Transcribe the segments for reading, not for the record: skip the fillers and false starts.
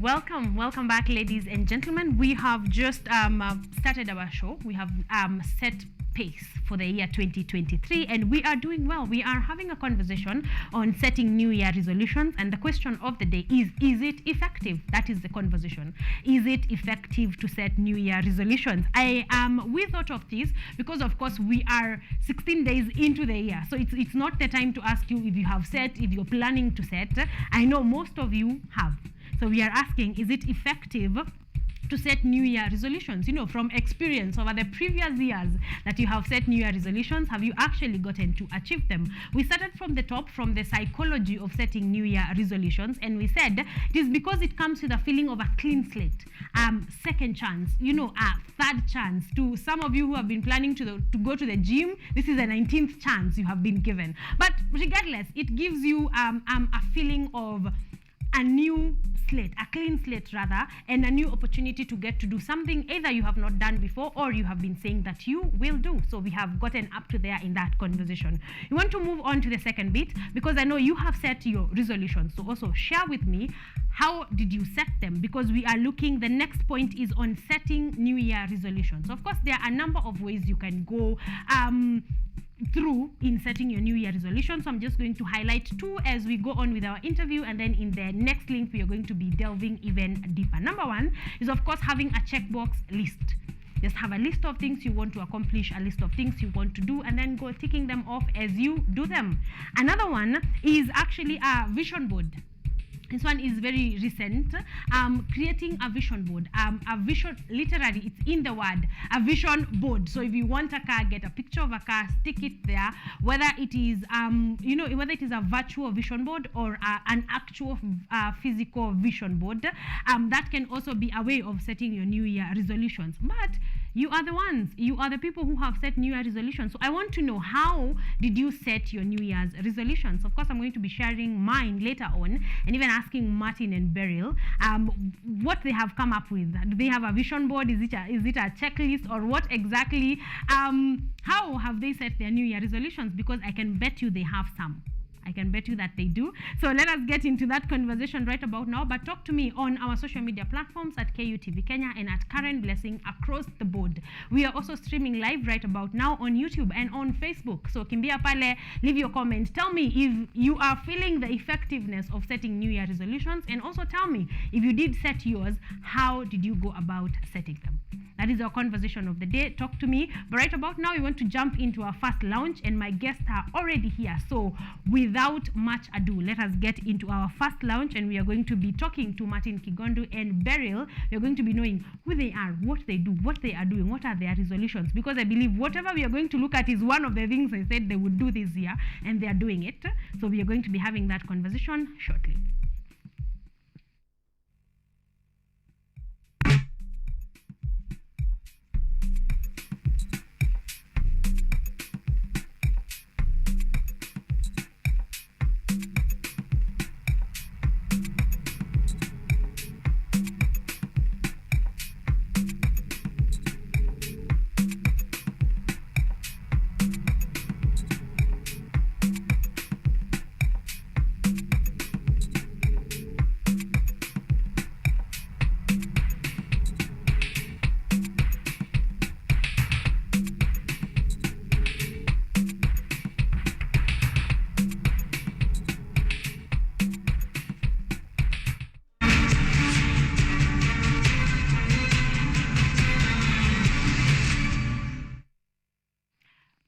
Welcome back, ladies and gentlemen. We have just started our show. We have set pace for the year 2023, and we are doing well. We are having a conversation on setting New Year resolutions, and the question of the day is it effective? That is the conversation. Is it effective to set New Year resolutions? We thought of this because, of course, we are 16 days into the year, so it's not the time to ask you if you have set, if you're planning to set. I know most of you have. So we are asking, is it effective to set New Year resolutions? You know, from experience over the previous years that you have set New Year resolutions, have you actually gotten to achieve them? We started from the top, from the psychology of setting New Year resolutions, and we said it is because it comes with a feeling of a clean slate, second chance, third chance. To some of you who have been planning to go to the gym, this is the 19th chance you have been given. But regardless, it gives you a feeling of a new slate, a clean slate rather, and a new opportunity to get to do something either you have not done before or you have been saying that you will do. So we have gotten up to there in that conversation. You want to move on to the second bit because I know you have set your resolutions. So also share with me, how did you set them? Because we are looking, the next point is on setting New Year resolutions. Of course, there are a number of ways you can go through in setting your New Year resolution. So I'm just going to highlight two as we go on with our interview, and then in the next link we are going to be delving even deeper. Number one is, of course, having a checkbox list. Just have a list of things you want to accomplish, a list of things you want to do, and then go ticking them off as you do them. Another one is actually a vision board. This one is very recent. Creating a vision board. A vision, literally, it's in the word, a vision board. So if you want a car, get a picture of a car, stick it there. Whether it is, whether it is a virtual vision board or an actual physical vision board, that can also be a way of setting your New Year resolutions. But you are the ones, you are the people who have set New Year resolutions. So I want to know, how did you set your New Year's resolutions? Of course, I'm going to be sharing mine later on, and even asking Martin and Beryl what they have come up with. Do they have a vision board? Is it a checklist, or what exactly? How have they set their New Year resolutions? Because I can bet you they have some. I can bet you that they do. So let us get into that conversation right about now. But talk to me on our social media platforms at KUTV Kenya and at Karen Blessing across the board. We are also streaming live right about now on YouTube and on Facebook. So kimbia pale, leave your comment. Tell me if you are feeling the effectiveness of setting New Year resolutions, and also tell me if you did set yours, how did you go about setting them? That is our conversation of the day. Talk to me. But right about now, we want to jump into our first lounge, and my guests are already here. So without much ado, let us get into our first lounge, and we are going to be talking to Martin Kigondu and Beryl. We are going to be knowing who they are, what they do, what they are doing, what are their resolutions. Because I believe whatever we are going to look at is one of the things they said they would do this year, and they are doing it. So we are going to be having that conversation shortly.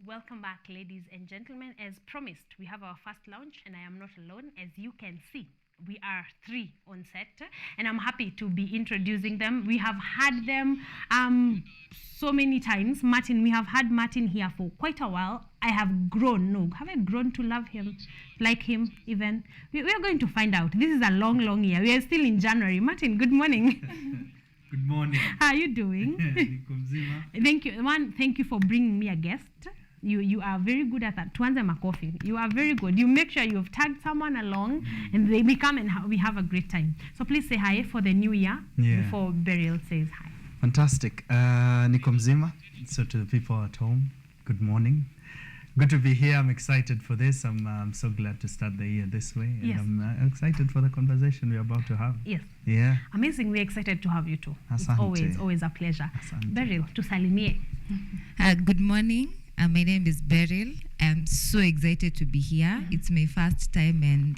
Welcome back, ladies and gentlemen. As promised, we have our first lounge, and I am not alone. As you can see, we are 3 on set, and I'm happy to be introducing them. We have had them so many times. Martin, we have had Martin here for quite a while. I have grown, have I grown to love him, like him even? We are going to find out. This is a long, long year. We are still in January. Martin, good morning. Good morning. How are you doing? Thank you. Thank you for bringing me a guest. You are very good at that. Tuanze makofi. You are very good. You make sure you've tagged someone along, and they come and we have a great time. So please say hi for the new year before Beryl says hi. Fantastic. Niko mzima. So to the people at home, good morning. Good to be here. I'm excited for this. I'm so glad to start the year this way. And Yes. I'm excited for the conversation we're about to have. Yes. Yeah. Amazing. We're excited to have you too. It's Asante. always a pleasure. Asante. Beryl, tusalimie. Good morning. My name is Beryl. I'm so excited to be here. It's my first time, and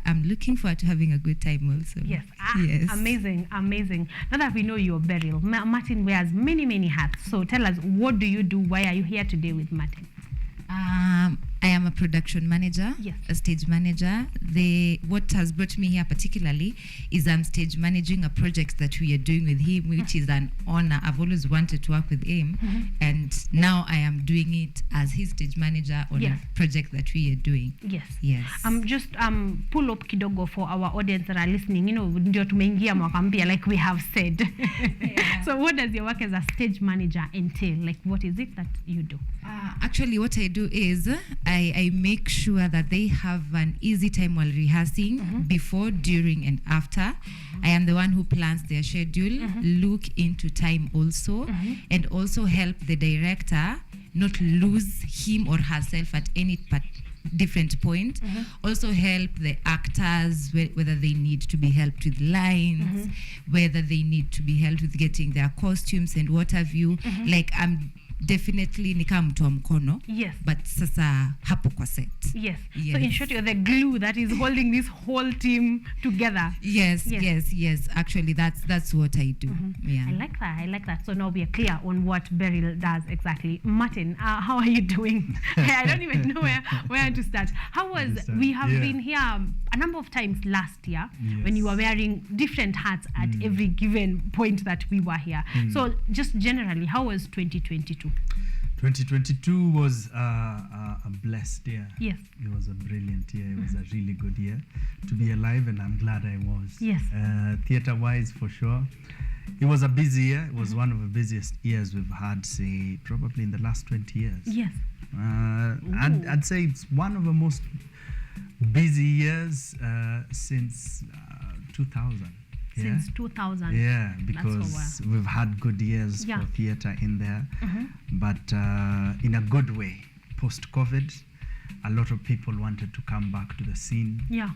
I'm looking forward to having a good time also. Yes. Yes. Amazing. Now that we know you're Beryl, Martin wears many hats. So tell us, what do you do? Why are you here today with Martin? I am a production manager, Yes. a stage manager. What has brought me here particularly is I'm stage managing a project that we are doing with him, which is an honor. I've always wanted to work with him, and now I am doing it as his stage manager on Yes. a project that we are doing. Yes. Yes. Just pull up kidogo for our audience that are listening. Ndio tumeingia mwaka mpya, like we have said. Yeah. So what does your work as a stage manager entail? Like, what is it that you do? Actually, what I do is I make sure that they have an easy time while rehearsing, before, during, and after. I am the one who plans their schedule, look into time also, and also help the director not lose him or herself at any different point. Also help the actors, whether they need to be helped with lines, whether they need to be helped with getting their costumes and what have you. Like, I'm definitely nika mtu wa mkono, Yes. but sasa hapo kwa set. Yes. So Yes. in short, you're the glue that is holding this whole team together. Yes. Yes. Actually, that's what I do. Yeah. I like that. So now we are clear on what Beryl does exactly. Martin, how are you doing? I don't even know where to start. We have been here a number of times last year when you were wearing different hats at every given point that we were here. So just generally, how was 2022? 2022 was a blessed year. Yes. It was a brilliant year. It was a really good year to be alive, and I'm glad I was. Yes. Theater-wise, for sure. It was a busy year. It was one of the busiest years we've had, say, probably in the last 20 years. Yes. I'd say it's one of the most busy years since 2000. Since 2000. Yeah, That's because we've had good years Yeah. for theater in there, but in a good way. Post-COVID, a lot of people wanted to come back to the scene. Yeah.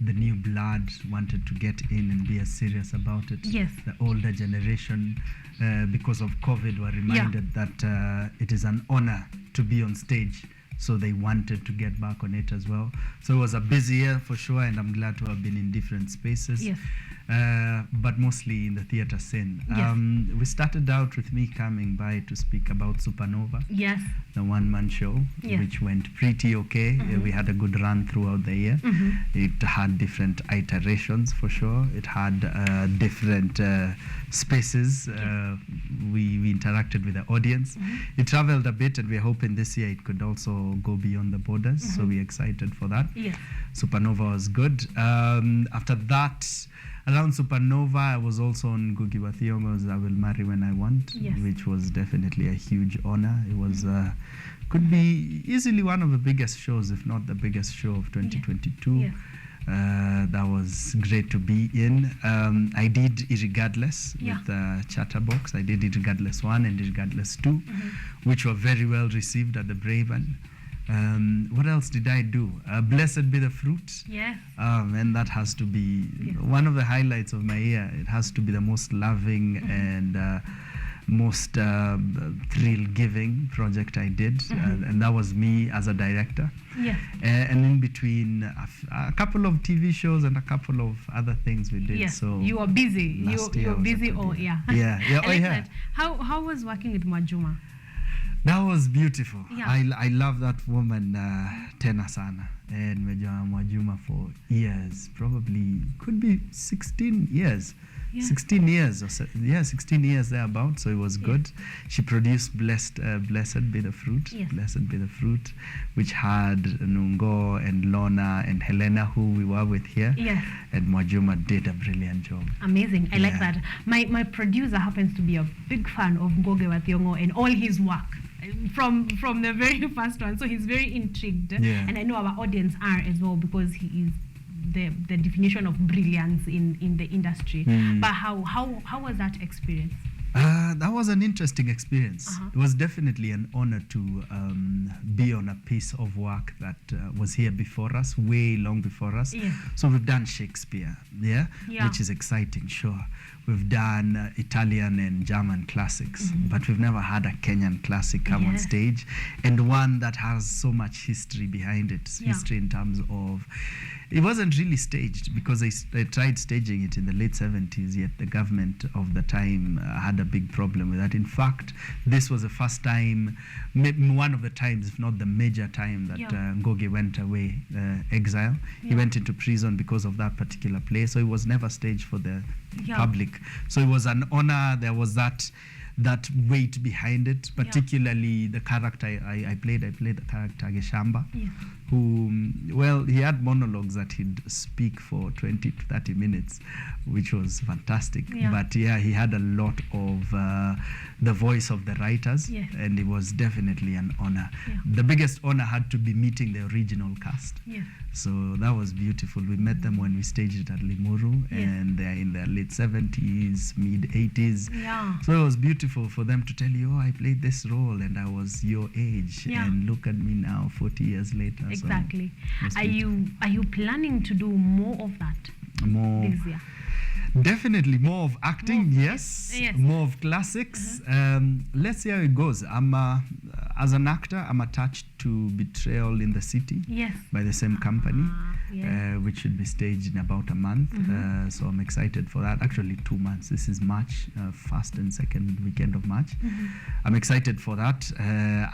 The new blood wanted to get in and be as serious about it. Yes. The older generation, because of COVID, were reminded that it is an honor to be on stage. So they wanted to get back on it as well. So it was a busy year for sure, and I'm glad to have been in different spaces. Yes. But mostly in the theater scene. Yes. We started out with me coming by to speak about Supernova, Yes. the one-man show, Yes. which went pretty okay. We had a good run throughout the year. It had different iterations for sure. It had different spaces. We interacted with the audience. It traveled a bit, and we're hoping this year it could also go beyond the borders. So we're excited for that. Yes. Supernova was good. After that, around Supernova, I was also on Ngugi wa Thiong'o's I Will Marry When I Want, Yes. which was definitely a huge honor. It was could be easily one of the biggest shows, if not the biggest show of 2022. Yes. That was great to be in. I did Irregardless Yeah. with Chatterbox. I did Irregardless 1 and Irregardless 2, which were very well received at the Braven. What else did I do? Blessed Be the Fruit. Yes. And that has to be one of the highlights of my year. It has to be the most loving and most thrill-giving project I did, and that was me as a director. Yes. And in between, a couple of TV shows and a couple of other things we did. Yes. So You were busy. last year You're was a busy. good Oh, year. yeah. Yeah. I like that. How was working with Mwajuma? That was beautiful. Yeah. I love that woman tena sana, and nimejua Mwajuma for years, probably could be 16 years. Yeah. 16 years or so, 16 years thereabout. So it was good. She produced Blessed Be the Fruit. Yes. Blessed Be the Fruit, which had Nungo and Lorna and Helena, who we were with here. Yes. And Mwajuma did a brilliant job. Amazing. I like Yeah. that. My producer happens to be a big fan of Ngugi wa Thiong'o and all his work from the very first one. So he's very intrigued. Yeah. And I know our audience are as well, because he is the definition of brilliance in the industry. But how was that experience? That was an interesting experience. It was definitely an honor to be on a piece of work that was here before us, way long before us. Yeah. So we've done Shakespeare, Yeah. which is exciting, sure. We've done Italian and German classics, but we've never had a Kenyan classic come on Yeah. stage, and one that has so much history behind it. Yeah. History in terms of, it wasn't really staged because they tried staging it in the late 70s, yet the government of the time had a big problem with that. In fact, this was the first time, one of the times, if not the major time, that Yeah. Ngoge went away, exile. He Yeah. went into prison because of that particular play, so it was never staged for the Yeah. public. So it was an honor. There was that weight behind it, particularly the character I played the character Geshamba, Yeah. who, well, he had monologues that he'd speak for 20 to 30 minutes, which was fantastic. Yeah. But yeah, he had a lot of the voice of the writers, Yes. and it was definitely an honor. Yeah. The biggest honor had to be meeting the original cast. Yeah. So that was beautiful. We met them when we staged it at Limuru, Yes. and they're in their late 70s, mid 80s. Yeah. So it was beautiful for them to tell you, oh, I played this role and I was your age, Yeah. and look at me now, 40 years later. So Exactly. it's Are you planning to do more of that more, this year? definitely more of acting, More- yes. yes. More of classics. Let's see how it goes. As an actor, I'm attached to Betrayal in the City Yes. by the same company. Yeah. Which should be staged in about a month. So I'm excited for that. Actually, 2 months. This is March, first and second weekend of March. I'm excited for that.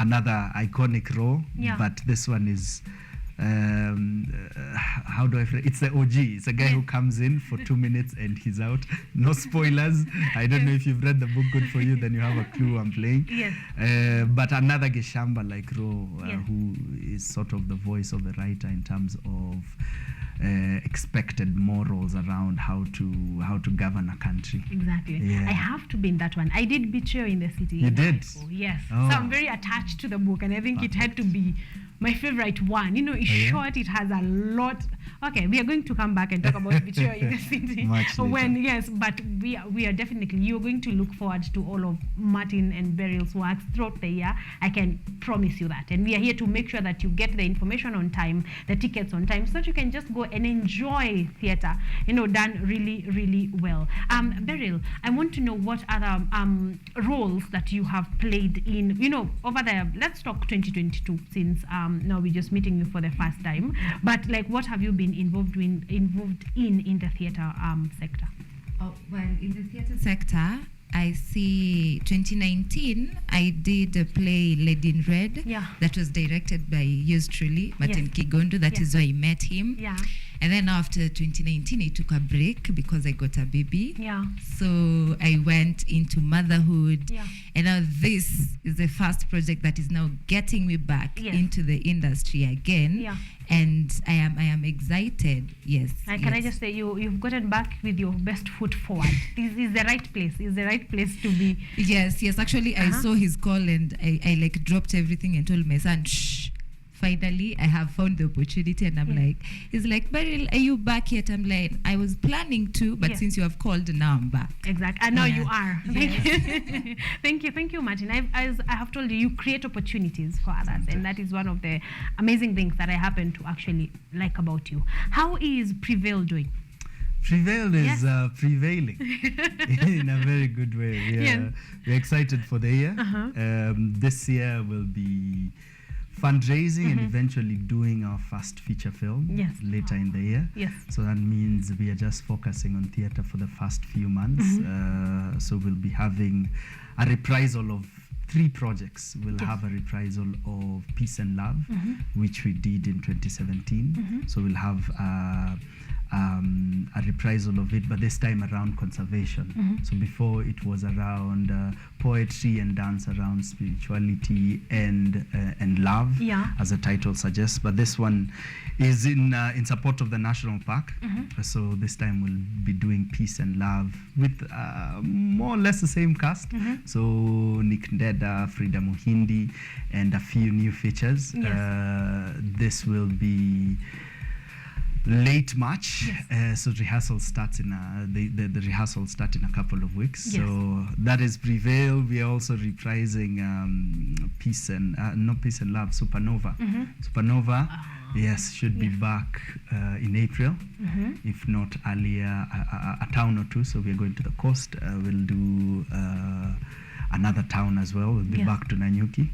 Another iconic role, Yeah. but this one is, how do I phrase? It's the OG. It's a guy who comes in for 2 minutes and he's out. No spoilers. I don't know if you've read the book. Good for you. Then you have a clue I'm playing. Yes. But another Geshamba-like role, Yeah. who is sort of the voice of the writer in terms of expected morals around how to govern a country. Exactly. Yeah. I have to be in that one. I did Betrayal in the City. You in did? high school, yes. Oh. So I'm very attached to the book, and I think it had to be my favorite one. You know, in yeah? short, it has a lot. Okay, we are going to come back and talk about Betrayal in the City. Much later. When yes, but we are definitely, you're going to look forward to all of Martin and Beryl's works throughout the year. I can promise you that. And we are here to make sure that you get the information on time, the tickets on time, so that you can just go and enjoy theatre, you know, done really, really well. Beryl, I want to know what other roles that you have played in, you know, over there. Let's talk 2022, since now we're just meeting you for the first time. But like, what have you been involved in the theatre sector? Oh, well, in the theatre sector, I see 2019, I did a play Lady in Red Yeah. that was directed by yours truly, Martin Yes. Kigondo. That is Yeah. where I met him. Yeah. And then after 2019, I took a break because I got a baby. Yeah. So I went into motherhood. Yeah. And now this is the first project that is now getting me back Yes. into the industry again. Yeah. And I am excited. Yes. Can I yes. just say you've gotten back with your best foot forward. This is the right place. Is the right place to be. Yes. Actually, I Uh-huh. saw his call and I like dropped everything and told my son, shh. Finally, I have found the opportunity, and I'm Yeah. like, he's like, Beryl, are you back yet? I'm like, I was planning to, but Yeah. since you have called, now I'm back. Exactly. And now Yeah. you are. Yes. Thank you, Martin. As I have told you, you create opportunities for others, and that is one of the amazing things that I happen to actually like about you. How is Prevail doing? Prevail is Yes. prevailing in a very good way. Yes. We're excited for the year. Uh-huh. This year will be fundraising and eventually doing our first feature film Yes. later in the year. Yes. So that means we are just focusing on theatre for the first few months. So we'll be having a reprisal of 3 projects. We'll have a reprisal of Peace and Love, which we did in 2017. So we'll have a reprisal of it, but this time around conservation. So before it was around poetry and dance around spirituality and love, Yeah. as the title suggests. But this one is in support of the national park. So this time we'll be doing peace and love with more or less the same cast. So Nick Ndeda, Frida Muhindi, and a few new features. Yes. This will be late March. Yes. So rehearsal starts in the rehearsals start in a couple of weeks. Yes. So that is Prevail. We are also reprising Peace and not Peace and Love, Supernova. Supernova, yes, should be back in April, if not earlier, a town or two. So we are going to the coast. We'll do another town as well. We'll be back to Nanyuki.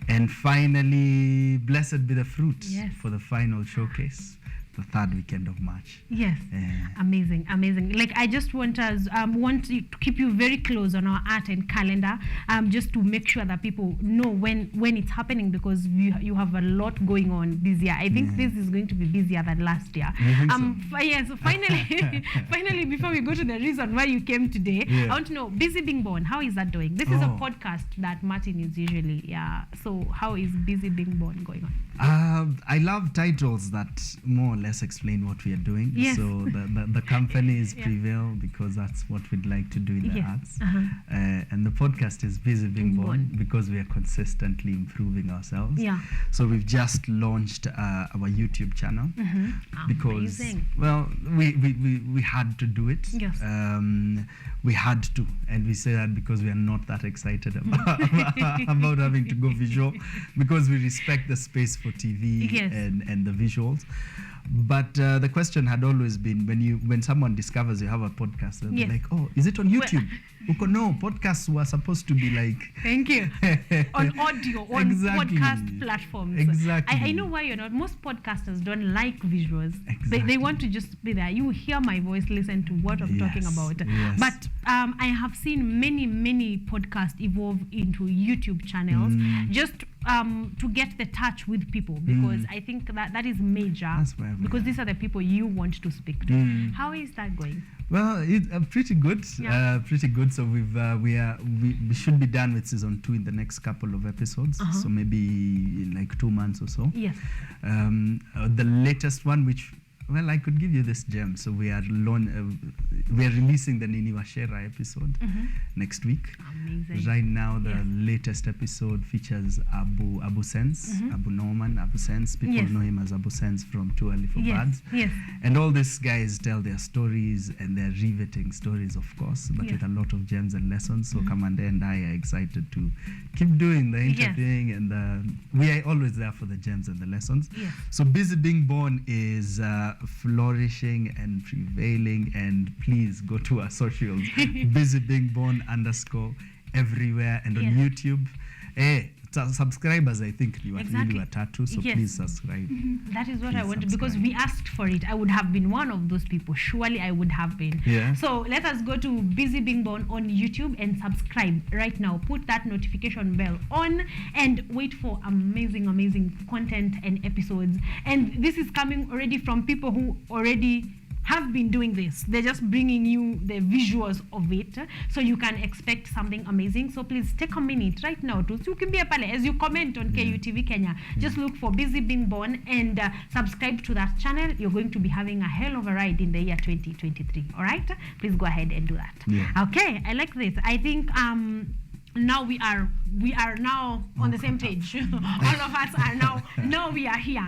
And finally, Blessed Be the Fruit for the final showcase, the third weekend of March. Yes. Amazing, amazing. Like, I just want us to keep you very close on our art and calendar, just to make sure that people know when it's happening, because you have a lot going on this year. I think this is going to be busier than last year. Yes. So finally, before we go to the reason why you came today, I want to know, Busy Being Born, how is that doing? This is a podcast that Martin is usually, so how is Busy Being Born going on? I love titles that more or less explain what we are doing. Yes. So the company is Prevail, because that's what we'd like to do in the arts. And the podcast is Busy Being Born because we are consistently improving ourselves. So we've just launched our YouTube channel because, amazing. well, we had to do it. Yes. We had to, and we say that because we are not that excited about having to go visual, because we respect the space for TV and the visuals. But the question had always been, when someone discovers you have a podcast, they'll be like, oh, is it on YouTube? No, podcasts were supposed to be like... Thank you. On audio, on podcast platforms. Exactly. I know why you're not. Most podcasters don't like visuals. They want to just be there. You hear my voice, listen to what I'm talking about. Yes. But I have seen many podcasts evolve into YouTube channels, just to get the touch with people, because I think that is major, because these are the people you want to speak to. How is that going? Well, it's pretty good. Pretty good. So we should be done with season 2 in the next couple of episodes. So maybe in like 2 months or so. Yes. The latest one, which, well, I could give you this gem. So we are releasing the Nini Washera episode next week. Amazing. Right now, the latest episode features Abu Sense, Abu Norman, Abu Sense. People know him as Abu Sense from Too Early for Birds. Yes. And all these guys tell their stories, and they're riveting stories, of course, but with a lot of gems and lessons. So Kamande and I are excited to keep doing the interviewing, and we are always there for the gems and the lessons. Yes. So Busy Being Born is flourishing and prevailing, and please go to our socials, Busy Being Born _ everywhere, and on YouTube. Subscribers, I think, you are tattoo, so please subscribe. That is what I wanted, because we asked for it. I would have been one of those people. Surely I would have been. So let us go to Busy Being Born on YouTube and subscribe right now. Put that notification bell on and wait for amazing content and episodes. And this is coming already from people who already have been doing this. They're just bringing you the visuals of it, so you can expect something amazing. So please take a minute right now to as you comment on KUTV Kenya. Just look for Busy Being Born and subscribe to that channel. You're going to be having a hell of a ride in the year 2023. All right, please go ahead and do that. Okay, I like this. I think now we are now on the same page. All of us are now we are here.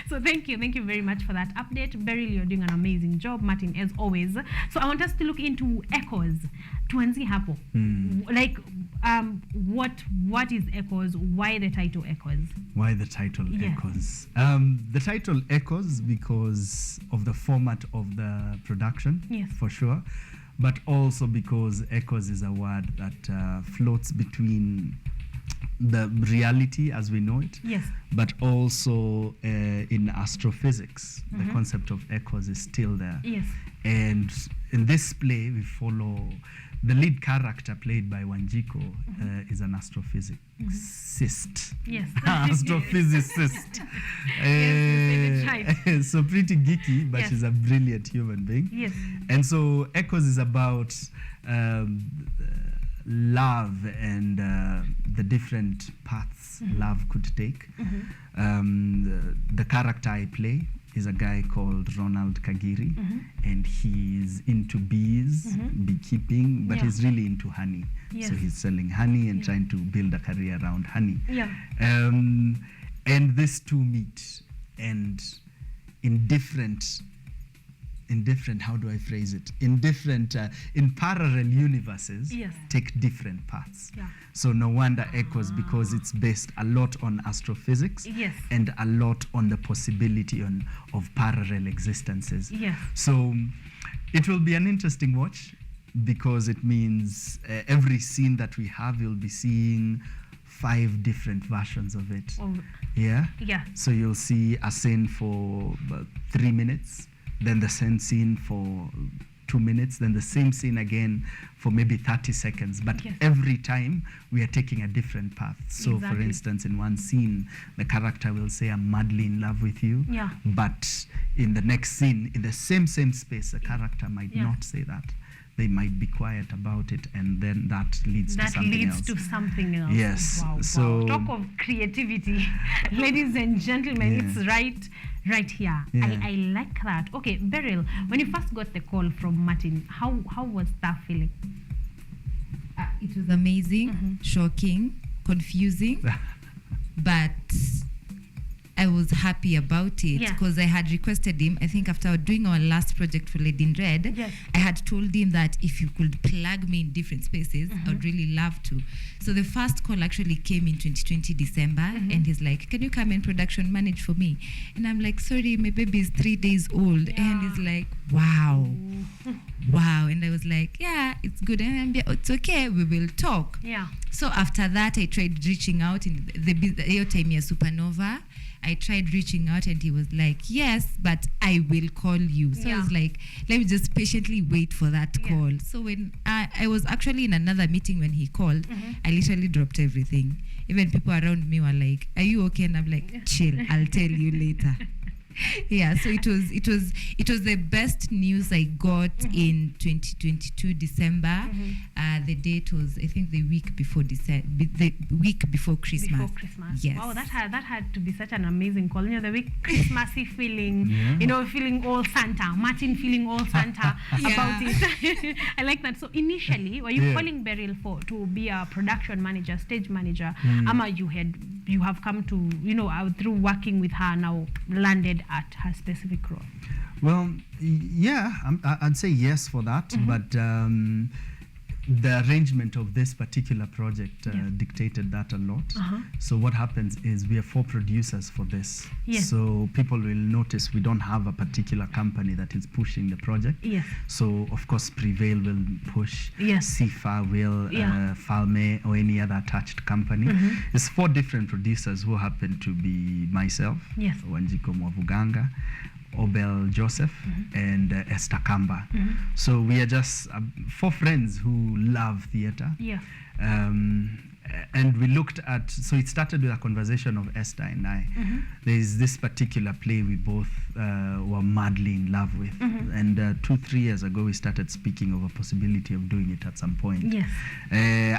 So thank you very much for that update. Beryl, you're doing an amazing job. Martin, as always. So I want us to look into echoes. Tuanzi hapo. Like what is echoes? Why the title echoes? Why the title echoes? The title echoes because of the format of the production, for sure. But also because echoes is a word that floats between the reality as we know it, but also in astrophysics, the concept of echoes is still there. And in this play, we follow the lead character played by Wanjiko is an astrophysicist. Astrophysicist. So pretty geeky, but she's a brilliant human being. And so Echoes is about love and the different paths love could take. The character I play is a guy called Ronald Kagiri, and he's into bees, beekeeping, but he's really into honey. So he's selling honey and trying to build a career around honey. And these two meet, and in different, how do I phrase it? In different, in parallel universes, Yes. take different paths. Yeah. So no wonder echoes, because it's based a lot on astrophysics Yes. and a lot on the possibility of parallel existences. Yes. So it will be an interesting watch, because it means every scene that we have, you'll be seeing 5 different versions of it. Yeah. Yeah. So you'll see a scene for 3 minutes, then the same scene for 2 minutes, then the same scene again for maybe 30 seconds. But Yes. every time we are taking a different path. So for Exactly. instance, in one scene, the character will say, "I'm madly in love with you." Yeah. But in the next scene, in the same space, the character might Yeah. not say that. They might be quiet about it, and then that leads to something else. To something else. Yes. Wow, So- wow. Talk of creativity, ladies and gentlemen. Yeah. It's right here. Yeah. I like that. Okay, Beryl, when you first got the call from Martin, how was that feeling? It was amazing, shocking, confusing, but I was happy about it Yeah. because I had requested him. I think after doing our last project for Lady in Red, Yes. I had told him that if you could plug me in different spaces, I would really love to. So the first call actually came in 2020 December, and he's like, "Can you come and production manage for me?" And I'm like, "Sorry, my baby is 3 days old." And he's like, "Wow." Wow. And I was like, "Yeah, it's good." And I'm like, "It's okay, we will talk." Yeah. So after that, I tried reaching out in the time here, Supernova. I tried reaching out, and he was like, "Yes, but I will call you." So I was like, let me just patiently wait for that Yeah. call. So when I was actually in another meeting when he called, I literally dropped everything. Even people around me were like, "Are you okay?" And I'm like, "Chill, I'll tell you later." Yeah, so it was the best news I got in 2022 December. The date was, I think, the week before Christmas. Before Christmas. Yes. Wow, that had to be such an amazing call. You know, the week Christmassy feeling. Yeah. You know, feeling all Santa. Martin feeling all Santa about it. I like that. So initially, were you calling Beryl to be a production manager, stage manager? Ama you have come to, you know, through working with her now landed at her specific role? Well, yeah, I'd say yes for that, but the arrangement of this particular project dictated that a lot. So what happens is we have 4 producers for this. Yes. So people will notice we don't have a particular company that is pushing the project. Yes. So of course Prevail will push, Yes. Sifa will, Falme or any other attached company. It's 4 different producers who happen to be myself, Yes. Wanjiko Mwavuganga, Obel Joseph, and Esther Kamba. So we are just 4 friends who love theater. Yeah. And we looked at, so it started with a conversation of Esther and I. There is this particular play we both were madly in love with. And 2-3 years ago, we started speaking of a possibility of doing it at some point. Yes.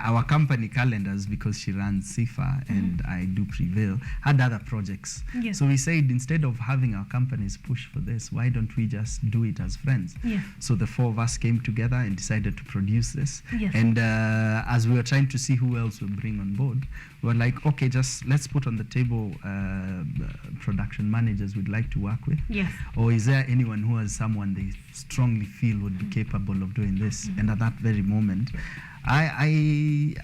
Our company calendars, because she runs SIFA and I do Prevail, had other projects. Yes. So we said, instead of having our companies push for this, why don't we just do it as friends? Yes. So the 4 of us came together and decided to produce this. Yes. And as we were trying to see who else would bring on board, we were like, okay, just let's put on the table production managers we'd like to work with. Yes. Or is there anyone who has someone they strongly feel would be capable of doing this? And at that very moment, I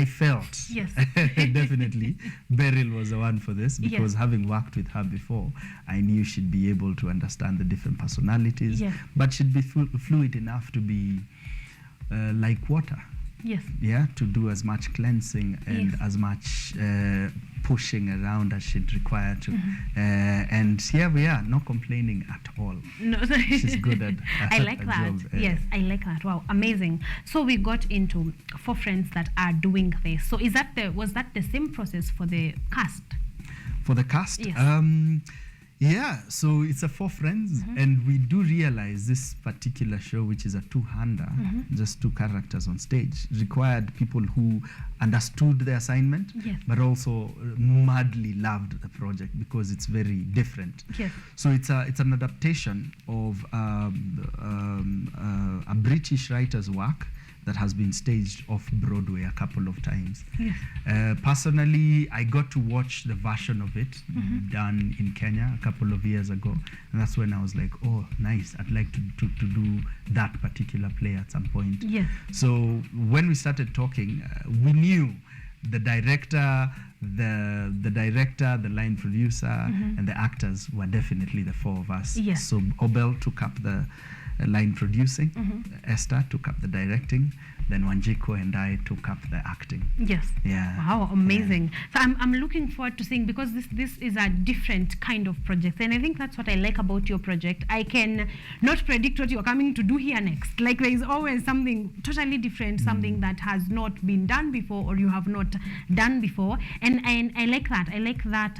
felt Yes. definitely Beryl was the one for this, because having worked with her before, I knew she'd be able to understand the different personalities, Yes. but she'd be fluid enough to be like water. Yes. Yeah, to do as much cleansing and as much pushing around as she'd require to. And here we are, not complaining at all. No. She's good at I like her that. job. Yes, I like that. Wow, amazing. So we got into 4 friends that are doing this. So was that the same process for the cast? For the cast? Yes. Yeah, so it's a 4 friends, and we do realize this particular show, which is a 2-hander, just 2 characters on stage, required people who understood the assignment, but also madly loved the project because it's very different. Yes. So it's an adaptation of a British writer's work that has been staged off Broadway a couple of times. Yes. Personally, I got to watch the version of it done in Kenya a couple of years ago, and that's when I was like, oh, nice, I'd like to do that particular play at some point. Yes. So when we started talking, we knew the director, the line producer, and the actors were definitely the four of us. Yes. So Obel took up the line producing, Esther took up the directing, then Wanjiko and I took up the acting. Yes. Yeah. Wow, amazing. So I'm looking forward to seeing, because this is a different kind of project, and I think that's what I like about your project. I can not predict what you're coming to do here next. Like, there is always something totally different, something that has not been done before, or you have not done before, and I like that. I like that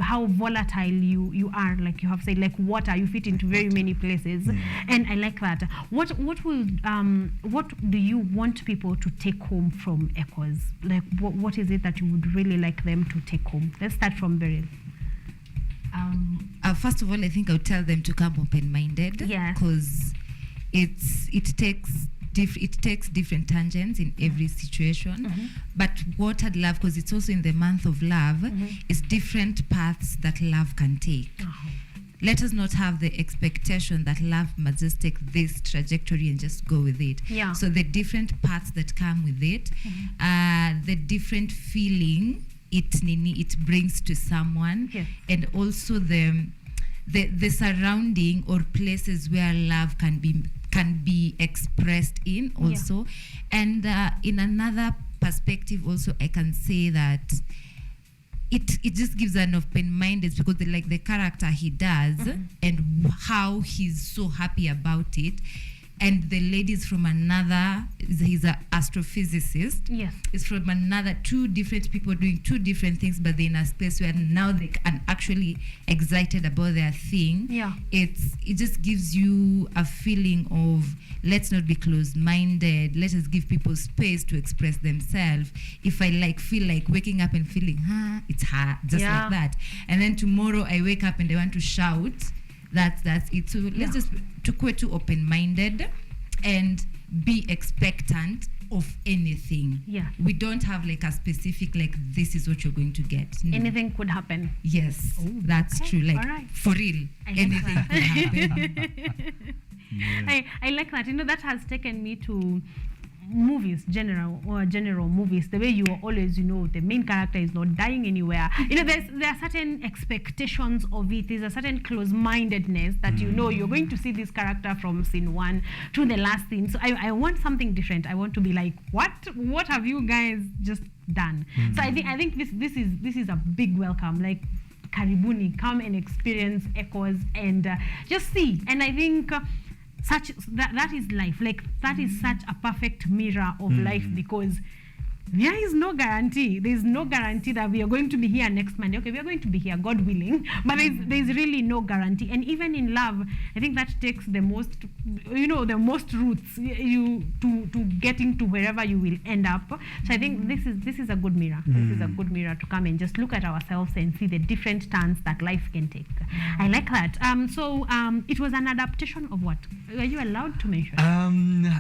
how volatile you are. Like you have said, like water, you fit into very many places, and I like that. What do you want people to take home from Echoes? Like, what is it that you would really like them to take home? Let's start from Beryl. First of all, I think I would tell them to come open-minded. Yes. Because it takes different tangents in every situation. But what I'd love, because it's also in the month of love, is different paths that love can take. Let us not have the expectation that love must just take this trajectory and just go with it. Yeah. So the different paths that come with it, the different feeling it brings to someone, and also the surrounding or places where love can be expressed in also. And in another perspective also, I can say that it just gives an open-minded, because the character he does and how he's so happy about it. And the lady's from another, he's an astrophysicist. Yes. It's from another, two different people doing two different things, but they're in a space where now they are actually excited about their thing. Yeah. It just gives you a feeling of, let's not be closed-minded. Let us give people space to express themselves. If I feel like waking up and feeling, it's hard, just like that. And then tomorrow I wake up and I want to shout, that's it. So let's just go too open-minded and be expectant of anything. Yeah. We don't have like a specific, like, this is what you're going to get. No. Anything could happen. Yes, that's true. Like, all right. for real, anything could happen. I like that. That has taken me to movies, general movies, the way you are always, the main character is not dying anywhere. There are certain expectations of it. There's a certain close-mindedness that you're going to see this character from scene 1 to the last scene. So I want something different. I want to be like, what have you guys just done? So I think this is a big welcome. Like, karibuni, come and experience Echoes and just see. And I think that is life. Like, that is such a perfect mirror of life, because there is no guarantee. There is no guarantee that we are going to be here next Monday. Okay, we are going to be here, God willing, but there's really no guarantee. And even in love, I think that takes the most roots to getting to wherever you will end up. So I think this is a good mirror. This is a good mirror to come and just look at ourselves and see the different turns that life can take. I like that. So it was an adaptation of what? Are you allowed to mention?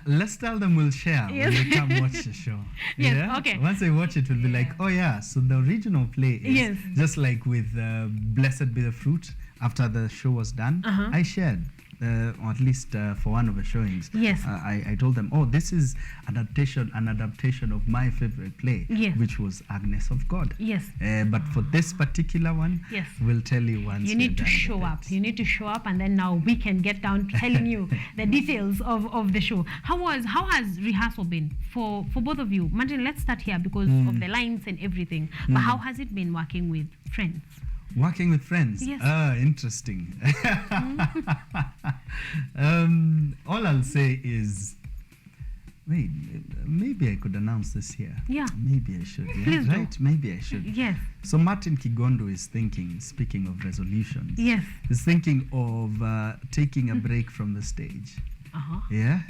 Let's tell them we'll share when they come watch the show. Yes. Yeah? Okay. Once they watch it, we'll be like, oh yeah, so the original play is just like with Blessed Be the Fruit. After the show was done, I shared, or at least for one of the showings. Yes. I told them, oh, this is an adaptation of my favorite play, which was Agnes of God. Yes. But for this particular one, we'll tell you once. You need to show up. You need to show up, and then now we can get down to telling you the details of the show. How has rehearsal been for both of you? Martin, let's start here because of the lines and everything. But how has it been working with friends? Working with friends? Yes. Interesting. All I'll say is, wait, maybe I could announce this here. Yeah. Maybe I should. Yeah? Please Right? do. Maybe I should. Yes. So Martin Kigondo is thinking, speaking of resolutions, Yes. is thinking of taking a break from the stage. Yeah.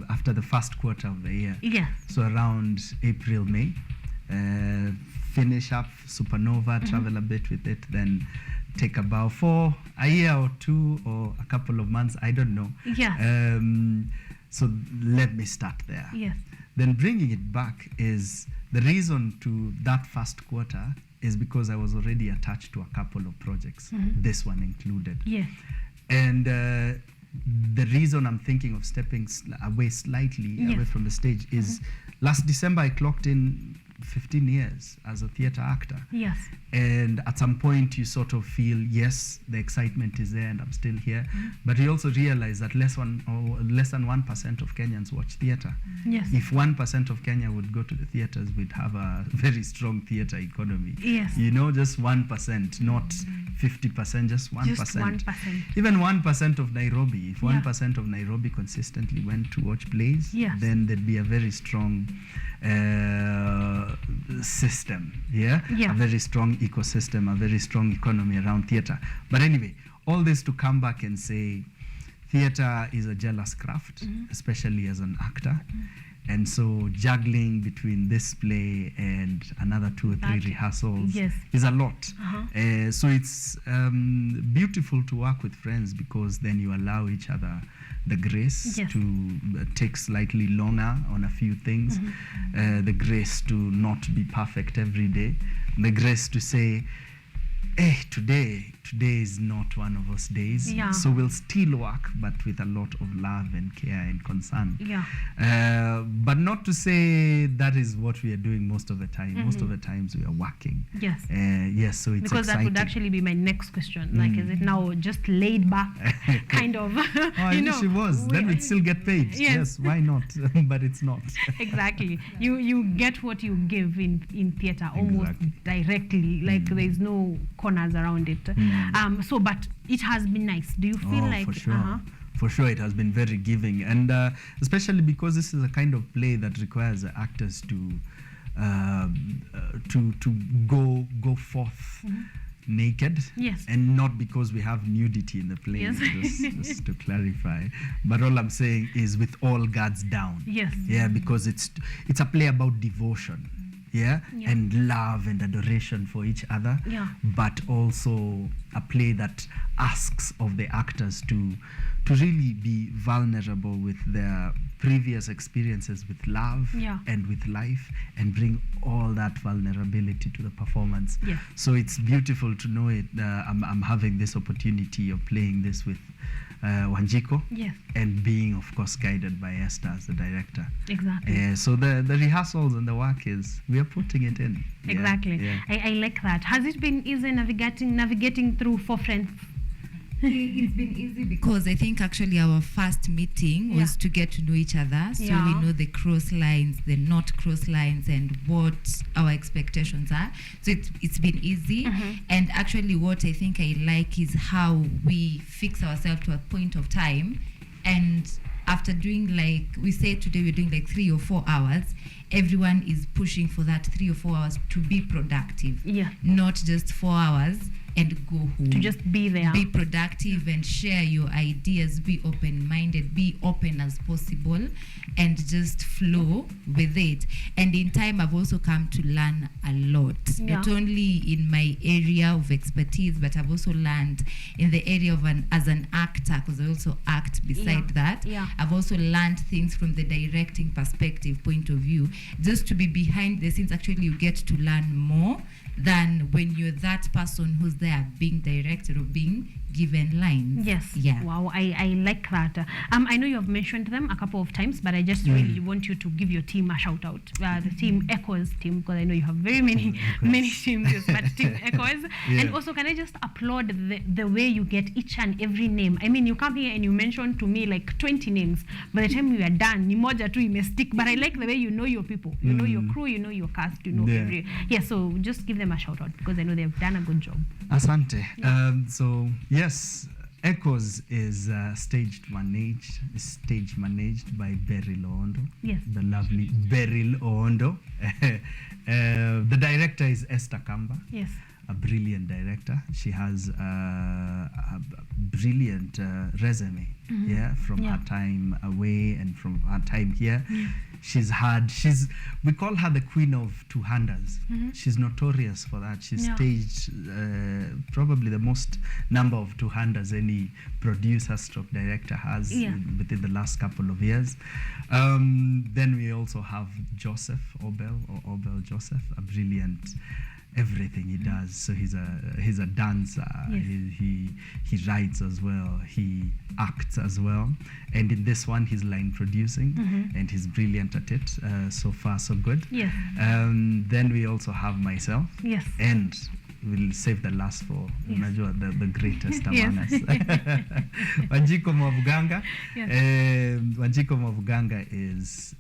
After the first quarter of the year. Yes. So around April, May. Finish up Supernova, travel a bit with it, then take a bow for a year or two or a couple of months, I don't know. Yeah. So let me start there. Yes. Then bringing it back is the reason to that first quarter is because I was already attached to a couple of projects, this one included. Yes. And the reason I'm thinking of stepping away slightly away from the stage is last December I clocked in 15 years as a theatre actor. Yes. And at some point you sort of feel, yes, the excitement is there and I'm still here. But you also realize that less than 1% of Kenyans watch theatre. Yes. If 1% of Kenya would go to the theatres, we'd have a very strong theatre economy. Yes. You know, just 1%, not 50%, just 1%. Just 1%. Even 1% of Nairobi, if 1% of Nairobi consistently went to watch plays, then there'd be a very strong system, a very strong ecosystem, a very strong economy around theatre. But anyway, all this to come back and say theatre is a jealous craft, especially as an actor. And so juggling between this play and another 2 or 3 rehearsals is a lot. So it's beautiful to work with friends because then you allow each other the grace to take slightly longer on a few things, the grace to not be perfect every day, the grace to say, hey, today is not one of those days. So we'll still work, but with a lot of love and care and concern. But not to say that is what we are doing most of the time. Most of the times we are working. Yes. Yes, so it's because exciting. that would actually be my next question. Like, is it now just laid back, kind of? I wish it was. Then we'd still get paid. Yes, why not? But it's not. Exactly. You get what you give in theatre almost directly. Like there's no corners around it. So, but it has been nice. Do you feel like? For sure. For sure, it has been very giving, and especially because this is a kind of play that requires the actors to go forth naked, and not because we have nudity in the play. Just to clarify, but all I'm saying is with all guards down. Because it's a play about devotion. And love and adoration for each other, but also a play that asks of the actors to really be vulnerable with their previous experiences with love and with life, and bring all that vulnerability to the performance. So it's beautiful to know it. I'm having this opportunity of playing this with Wanjiko, and being, of course, guided by Esther as the director. Exactly. So the rehearsals and the work is, we are putting it in. Exactly. I like that. Has it been easy navigating through 4 friends? It's been easy because I think actually our first meeting was to get to know each other, so we know the cross lines, the not cross lines, and what our expectations are. So it's been easy, and actually what I think I like is how we fix ourselves to a point of time, and after doing, like we say today we're doing like 3 or 4 hours, everyone is pushing for that 3 or 4 hours to be productive, not just 4 hours and go home. To just be there. Be productive and share your ideas, be open-minded, be open as possible, and just flow with it. And in time, I've also come to learn a lot, not only in my area of expertise, but I've also learned in the area of as an actor, because I also act beside that. I've also learned things from the directing perspective point of view. Just to be behind the scenes, actually you get to learn more than when you're that person who's there being directed or being given lines. Wow, I like that. I know you have mentioned them a couple of times, but I just really want you to give your team a shout out. The team Echoes team, because I know you have very many teams, but team Echoes. And also, can I just applaud the way you get each and every name? I mean, you come here and you mention to me like 20 names. By the time we are done, ni moja tu imestick. But I like the way you know your people, you know your crew, you know your cast, you know every. So just give them a shout out because I know they've done a good job. Asante. So yes, Echoes is stage managed by Beryl Oondo. The lovely Beryl Oondo. The director is Esther Kamba. A brilliant director. She has a brilliant resume, from her time away and from her time here. we call her the queen of two-handers. She's notorious for that. She staged probably the most number of two-handers any producer stroke director has within the last couple of years. Then we also have Joseph Obel Joseph, a brilliant everything he does. So he's a dancer. He writes as well. He acts as well. And in this one, he's line producing, and he's brilliant at it. So far, so good. Yes. Then we also have myself. Yes. And we'll save the last for the greatest among us. Wanjiko Mwavuganga. Wanjiko Mwavuganga is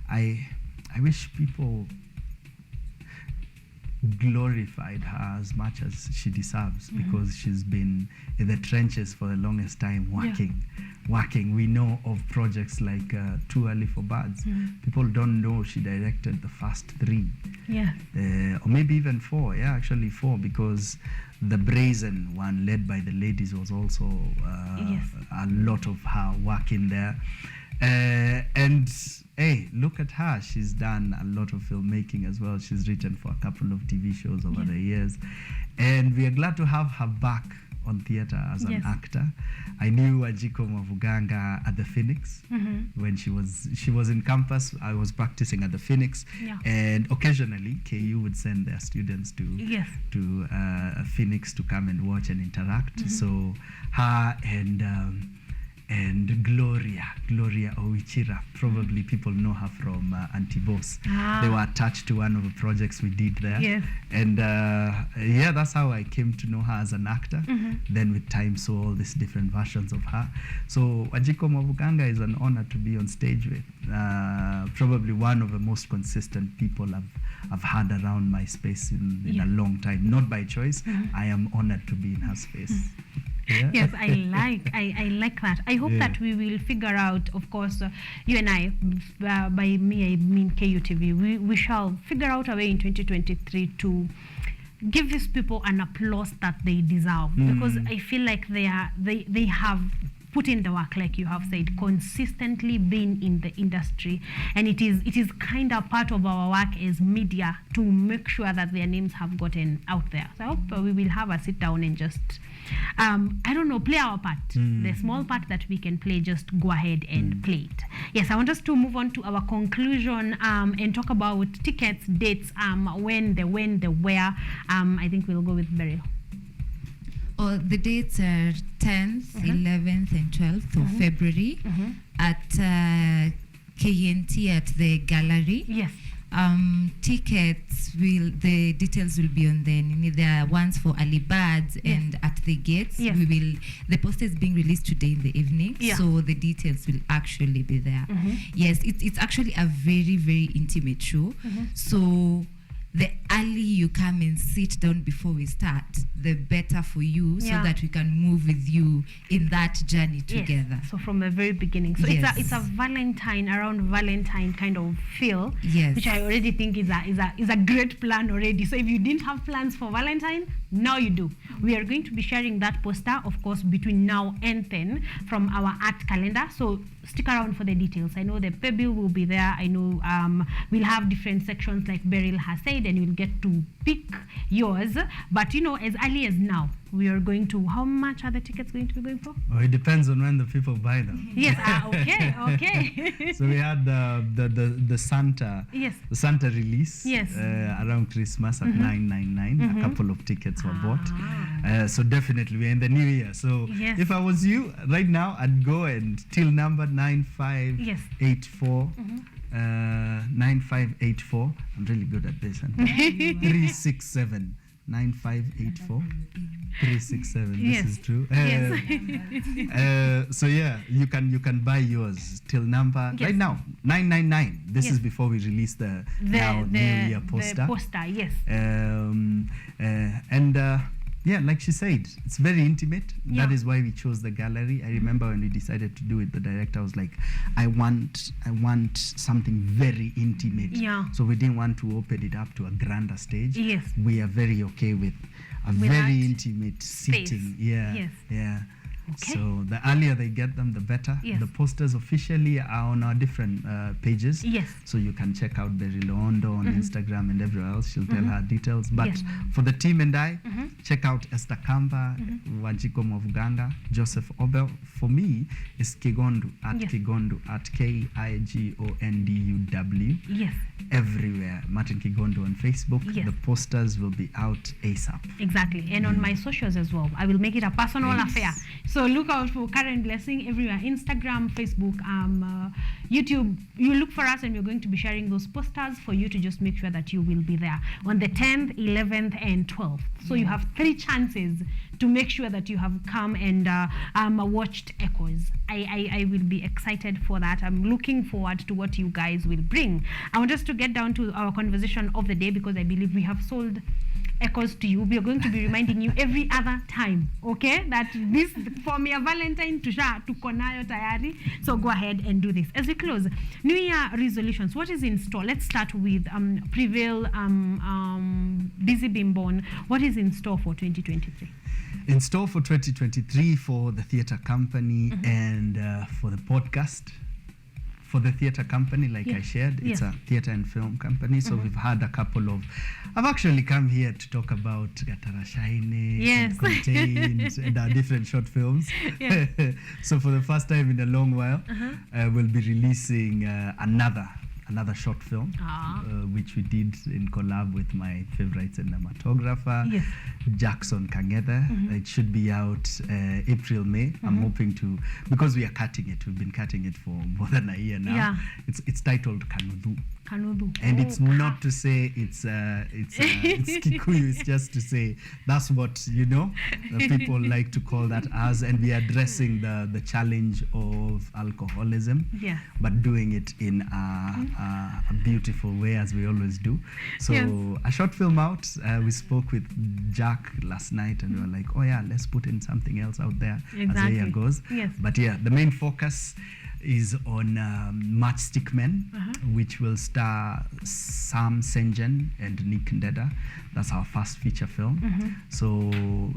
I wish people glorified her as much as she deserves, because she's been in the trenches for the longest time working. We know of projects like Too Early for Birds. People don't know she directed the first 3, or maybe even 4. Actually 4, because the Brazen one led by the ladies was also a lot of her work in there. And hey, look at her. She's done a lot of filmmaking as well. She's written for a couple of TV shows over the years. And we are glad to have her back on theater as an actor. I knew Wanjiko Mwavuganga at the Phoenix when she was in campus. I was practicing at the Phoenix, and occasionally KU would send their students to Phoenix to come and watch and interact. So her and Gloria Oichira, probably people know her from Antibos. They were attached to one of the projects we did there. And that's how I came to know her as an actor. Then with time saw all these different versions of her. So Wanjiko Mwavuganga is an honor to be on stage with. Probably one of the most consistent people I've had around my space in a long time. Not by choice. I am honored to be in her space. Yes, I like that. I hope that we will figure out, of course, you and I, by me I mean KUTV, we shall figure out a way in 2023 to give these people an applause that they deserve, because I feel like they have put in the work, like you have said, consistently been in the industry, and it is kind of part of our work as media to make sure that their names have gotten out there. So I hope we will have a sit down and just play our part. The small part that we can play, just go ahead and play it. Yes, I want us to move on to our conclusion and talk about tickets, dates, when, the where. I think we'll go with Beryl. The dates are 10th, 11th, and 12th of February at KNT at the gallery. Yes. Tickets the details will be on there are ones for early birds and at the gates. The poster is being released today in the evening, so the details will actually be there. Yes, it's actually a very, very intimate show. So the early you come and sit down before we start, the better for you, so that we can move with you in that journey together. So from the very beginning. So it's a around Valentine kind of feel, which I already think is a great plan already. So if you didn't have plans for Valentine, now you do. We are going to be sharing that poster, of course, between now and then from our art calendar. So stick around for the details. I know the pay bill will be there. I know we'll have different sections like Beryl has said, and you'll get to pick yours. But as early as now, we are going to, how much are the tickets going to be going for? Oh, it depends on when the people buy them. Yes, okay. So we had the Santa release around Christmas at 999. A couple of tickets were bought. So definitely we're in the new year. So if I was you right now, I'd go and till number 9584. 9584. I'm really good at this. 367 9584 367. This is true. So you can buy yours till number right now 999. This is before we release the new year poster. The poster, yes. Like she said, it's very intimate. That is why we chose the gallery. I remember when we decided to do it, the director was like, I want something very intimate. So we didn't want to open it up to a grander stage. We are very okay with a very intimate seating. Okay. So the earlier they get them, the better. Yes. The posters officially are on our different pages. Yes. So you can check out Beryl on Instagram and everywhere else. She'll tell her details. But Yes. for the team and I, check out Esther Kamba, Wanjiko Mavuganga, Joseph Obel. For me, it's Kigondu at Yes. Kigondu at KIGONDUW. Yes. Everywhere. Martin Kigondu on Facebook. Yes. The posters will be out ASAP. Exactly. And on my socials as well. I will make it a personal Yes. affair. So look out for Karen Blessing everywhere. Instagram, Facebook, YouTube. You look for us and we're going to be sharing those posters for you to just make sure that you will be there on the 10th, 11th, and 12th. So you have 3 chances to make sure that you have come and watched Echoes. I will be excited for that. I'm looking forward to what you guys will bring. I want us to get down to our conversation of the day because I believe we have sold Echoes to you. We are going to be reminding you every other time, okay, that this for me a Valentine tuko nayo tayari. So go ahead and do this. As we close, New Year resolutions. What is in store? Let's start with Prevail, Busy Being Born. What is in store for 2023? In store for 2023 for the theatre company and for the podcast. For the theatre company, like I shared, it's a theatre and film company. So we've had a couple of... I've actually come here to talk about Gatara Shine and Contained and our different short films. Yes. So for the first time in a long while, we'll be releasing another short film, which we did in collab with my favorite cinematographer, Jackson Kangeda. It should be out April, May. I'm hoping to, because we are cutting it. We've been cutting it for more than a year now. Yeah. It's titled Kanudu. Kanudu. And it's not to say it's Kikuyu. It's just to say that's what people like to call that as, and we are addressing the challenge of alcoholism, but doing it in a beautiful way, as we always do. So a short film out. We spoke with Jack last night, and we were like, oh yeah, let's put in something else out there as the year goes. But yeah, the main focus is on Matchstick Men, which will star Sam Senjen and Nick Ndeda. That's our first feature film. So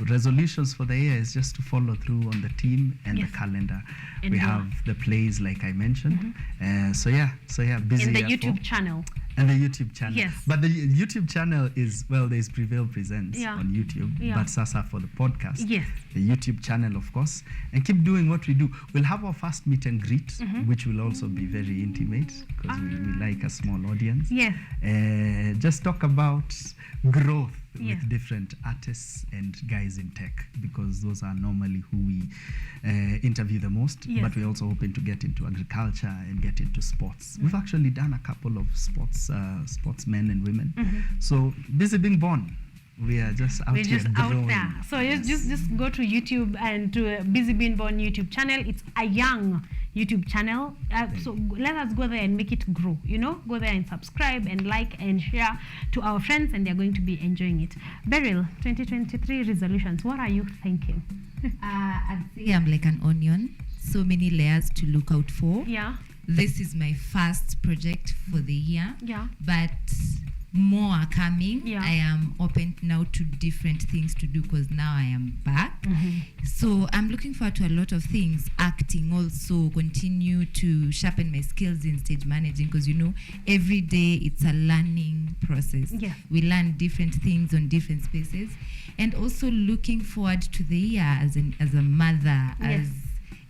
resolutions for the year is just to follow through on the team and the calendar. And we have the plays, like I mentioned. So yeah, busy. And the YouTube channel. And the YouTube channel. Yes. But the YouTube channel is, well, there's Prevail Presents on YouTube. But Sasa for the podcast. Yes. The YouTube channel, of course. And keep doing what we do. We'll have our first meet and greet, which will also be very intimate because we like a small audience. Yes. Just talk about growth with different artists and guys in tech, because those are normally who we interview the most. But we're also hoping to get into agriculture and get into sports. We've actually done a couple of sportsmen and women. So Busy Being Born. We are just out here growing. There. So just go to YouTube and to Busy Being Born YouTube channel. It's a young YouTube channel. So let us go there and make it grow. Go there and subscribe and like and share to our friends, and they're going to be enjoying it. Beryl, 2023 resolutions. What are you thinking? I'd say I'm like an onion. So many layers to look out for. Yeah. This is my first project for the year. Yeah. But more are coming. Yeah. I am open now to different things to do because now I am back. So I'm looking forward to a lot of things. Acting also, continue to sharpen my skills in stage managing because every day it's a learning process. Yeah. We learn different things on different spaces, and also looking forward to the year as a mother, as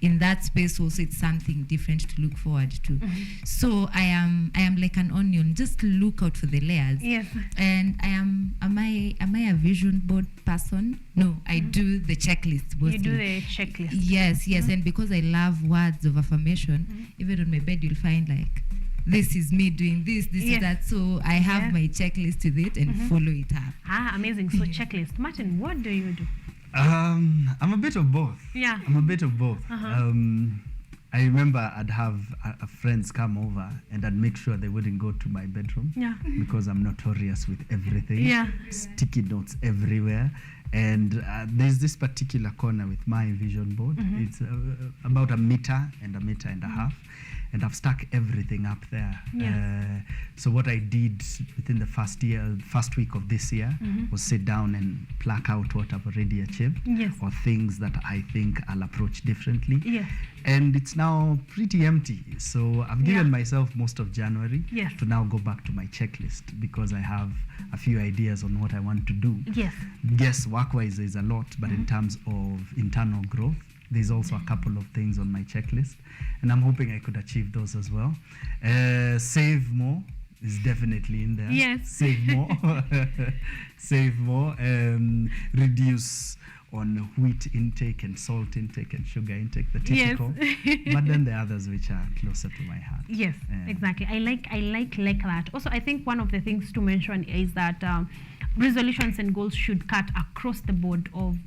in that space also it's something different to look forward to. So I am like an onion. Just look out for the layers. Yes. And am I a vision board person? No, I do the checklist mostly. You do the checklist. Yes. And because I love words of affirmation, even on my bed you'll find like, this is me doing this is that. So I have my checklist with it and follow it up. Amazing. So checklist. Martin, what do you do? I'm a bit of both. Yeah. I'm a bit of both. I remember I'd have friends come over and I'd make sure they wouldn't go to my bedroom because I'm notorious with everything. Sticky notes everywhere. And there's this particular corner with my vision board. It's about a meter and a half. and I've stuck everything up there. Yes. So what I did within the first week of this year was sit down and pluck out what I've already achieved, Yes. or things that I think I'll approach differently. Yes. And it's now pretty empty. So I've given Yeah. myself most of January Yes. to now go back to my checklist, because I have a few ideas on what I want to do. Yes. Yes, work-wise there's a lot, but in terms of internal growth, there's also a couple of things on my checklist, and I'm hoping I could achieve those as well. Save more is definitely in there. Yes. Save more. Save more. Reduce on wheat intake and salt intake and sugar intake, the typical. But then the others which are closer to my heart. Yes, exactly. I like that. Also, I think one of the things to mention is that resolutions and goals should cut across the board of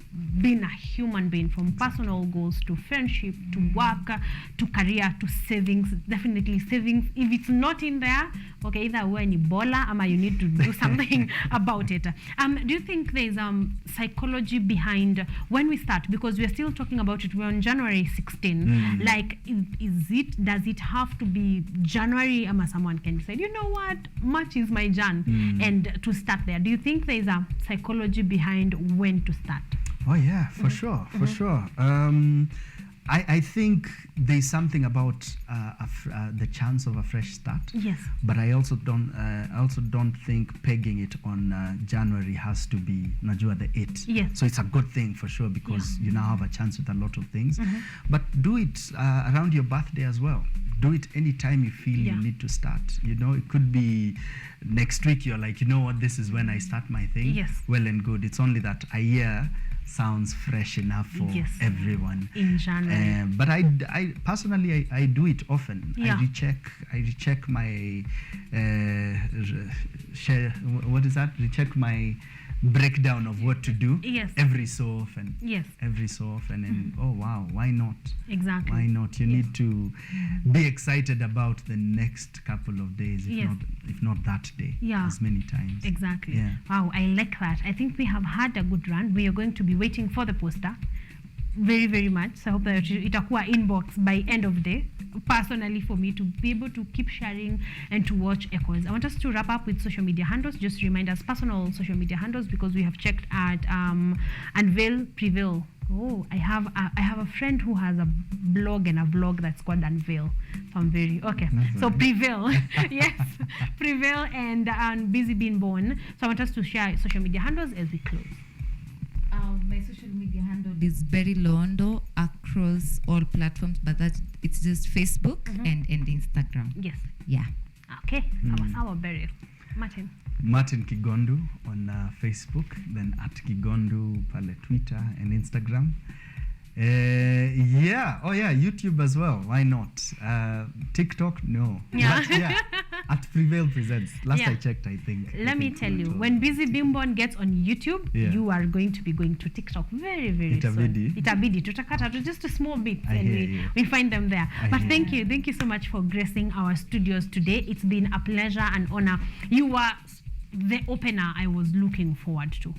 being a human being, from personal goals to friendship to work to career to savings. Definitely savings. If it's not in there, okay, either we're in Ebola or you need to do something about it. Do you think there's psychology behind when we start? Because we're still talking about it. We're on January 16. Like, does it have to be January, or someone can decide, you know what, March is my Jan, and to start there? Do you think there's a psychology behind when to start? Oh yeah, for sure, for sure. I think there's something about the chance of a fresh start. Yes. But I also don't think pegging it on January has to be Najua the 8th. Yes. So it's a good thing for sure, because you now have a chance with a lot of things. But do it around your birthday as well. Do it anytime you feel you need to start. You know, it could be next week you're like, you know what, this is when I start my thing. Yes. Well and good. It's only that a year sounds fresh enough for everyone in January. but I personally I do it often. Yeah. I recheck my recheck my breakdown of what to do. Yes. Every so often. Yes. Every so often, and oh wow, why not? Exactly. Why not? You need to be excited about the next couple of days, if not that day, as many times. Exactly. Yeah. Wow, I like that. I think we have had a good run. We are going to be waiting for the poster very, very much. So I hope that itakuwa inbox by end of day, personally, for me to be able to keep sharing and to watch echoes. I want us to wrap up with social media handles. Just remind us personal social media handles, because we have checked at Unveil Prevail. Oh, I have a friend who has a blog and a vlog that's called Unveil. So I'm very okay. So Prevail, yes, Prevail and Busy Being Born. So I want us to share social media handles as we close. My social media handle is Beryl Londo across all platforms, but it's just Facebook and Instagram. Yes. Yeah. Okay. Sawa Beryl. Martin Kigondu on Facebook, then at Kigondu pale Twitter and Instagram. YouTube as well. Why not? TikTok, no. Yeah. But at Prevail Presents. Last I checked, I think. Let me tell you, when Busy Bimbon gets on YouTube, you are going to be going to TikTok very, very soon. Itabidi. Tutakata just a small bit, and we find them there. But thank you so much for gracing our studios today. It's been a pleasure and honor. You were the opener I was looking forward to.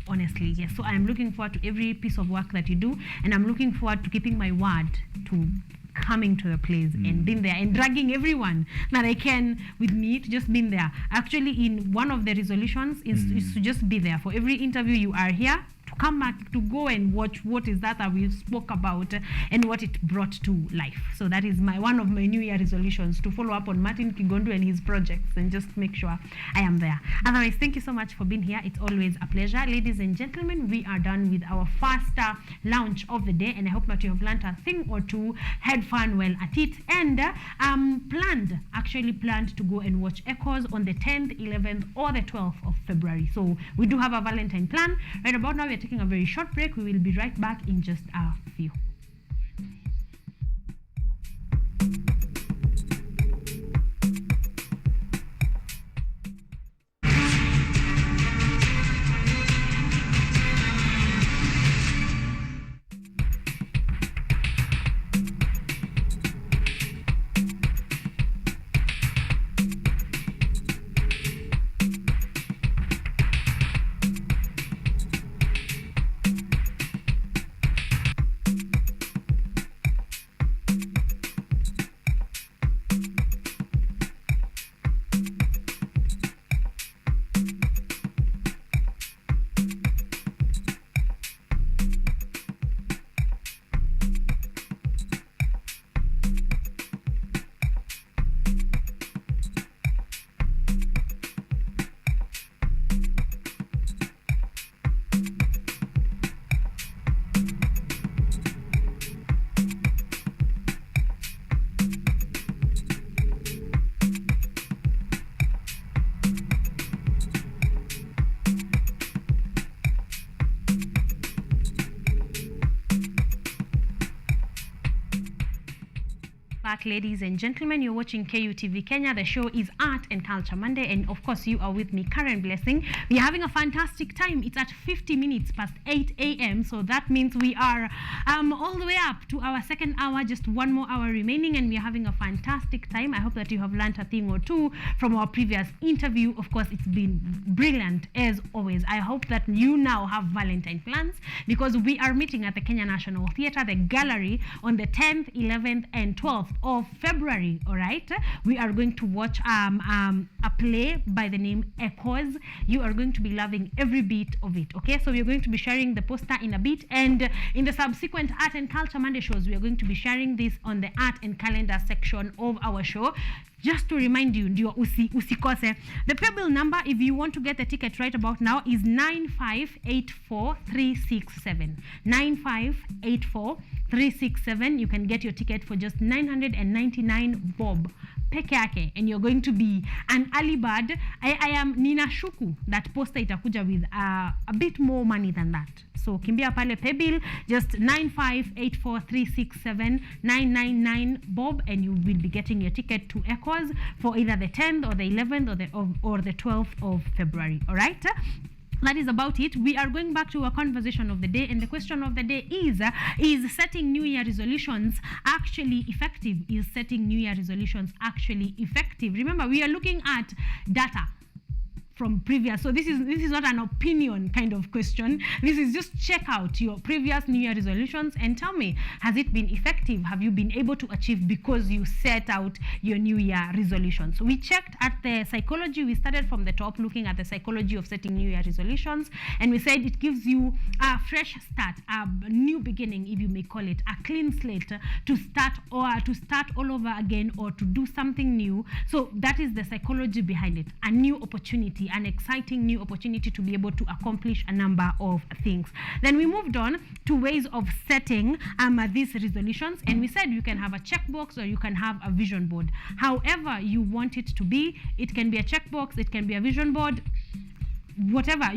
Honestly, yes. So I'm looking forward to every piece of work that you do, and I'm looking forward to keeping my word to coming to the place and being there and dragging everyone that I can with me to just being there. Actually, in one of the resolutions is to just be there for every interview you are here, to come back, to go and watch what is that we spoke about and what it brought to life. So that is one of my New Year resolutions, to follow up on Martin Kigondu and his projects and just make sure I am there. Otherwise, thank you so much for being here. It's always a pleasure. Ladies and gentlemen, we are done with our first launch of the day, and I hope that you have learned a thing or two, had fun well at it, and planned to go and watch Echoes on the 10th, 11th, or the 12th of February. So we do have a Valentine plan. Right about now, we're taking a very short break. We will be right back in just a few. Back, ladies and gentlemen, you're watching KUTV Kenya. The show is Art and Culture Monday, and of course you are with me, Karen Blessing. We're having a fantastic time. It's at 50 minutes past 8 a.m. so that means we are all the way up to our second hour, just one more hour remaining, and we're having a fantastic time. I hope that you have learned a thing or two from our previous interview. Of course, it's been brilliant as always. I hope that you now have Valentine plans, because we are meeting at the Kenya National Theatre, the gallery, on the 10th, 11th and 12th of February. All right, we are going to watch a play by the name Echoes. You are going to be loving every bit of it. Okay, so we're going to be sharing the poster in a bit, and in the subsequent Art and Culture Monday shows, we are going to be sharing this on the art and calendar section of our show. Just to remind you, ndio usikose. The paybill number, if you want to get the ticket right about now, is 9584367. 9584367. You can get your ticket for just 999 bob peke yake, and you're going to be an early bird. I am Nina Shuku that poster itakuja with a bit more money than that. So kimbia pale paybill, just 9584367, 999 bob, and you will be getting your ticket to Echoes for either the 10th or the 11th or the 12th of February. All right, that is about it. We are going back to our conversation of the day, and the question of the day is setting New Year resolutions actually effective? Is setting New Year resolutions actually effective? Remember, we are looking at data from previous, so this is not an opinion kind of question. This is just check out your previous New Year resolutions and tell me, has it been effective? Have you been able to achieve because you set out your New Year resolutions? So we checked at the psychology. We started from the top, looking at the psychology of setting New Year resolutions, and we said it gives you a fresh start, a new beginning, if you may call it, a clean slate to start all over again, or to do something new. So that is the psychology behind it, a new opportunity, an exciting new opportunity to be able to accomplish a number of things. Then we moved on to ways of setting these resolutions, and we said you can have a checkbox or you can have a vision board. However you want it to be, it can be a checkbox, it can be a vision board, whatever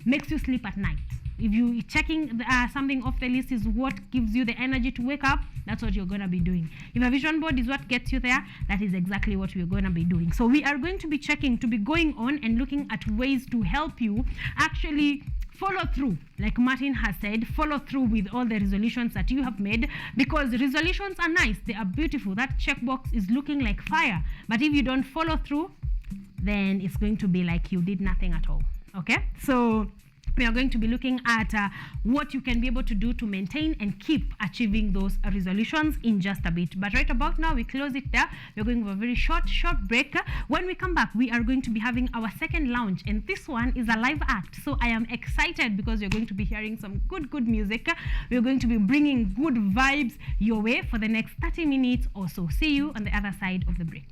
makes you sleep at night. If you checking something off the list is what gives you the energy to wake up, that's what you're going to be doing. If a vision board is what gets you there, that is exactly what we're going to be doing. So we are going to be checking, to be going on and looking at ways to help you actually follow through. Like Martin has said, follow through with all the resolutions that you have made, because resolutions are nice, they are beautiful. That checkbox is looking like fire, but if you don't follow through, then it's going to be like you did nothing at all. Okay, so we are going to be looking at what you can be able to do to maintain and keep achieving those resolutions in just a bit. But right about now, we close it there. We're going for a very short break. When we come back, we are going to be having our second launch, and this one is a live act. So I am excited because you're going to be hearing some good music. We're going to be bringing good vibes your way for the next 30 minutes or so. See you on the other side of the break.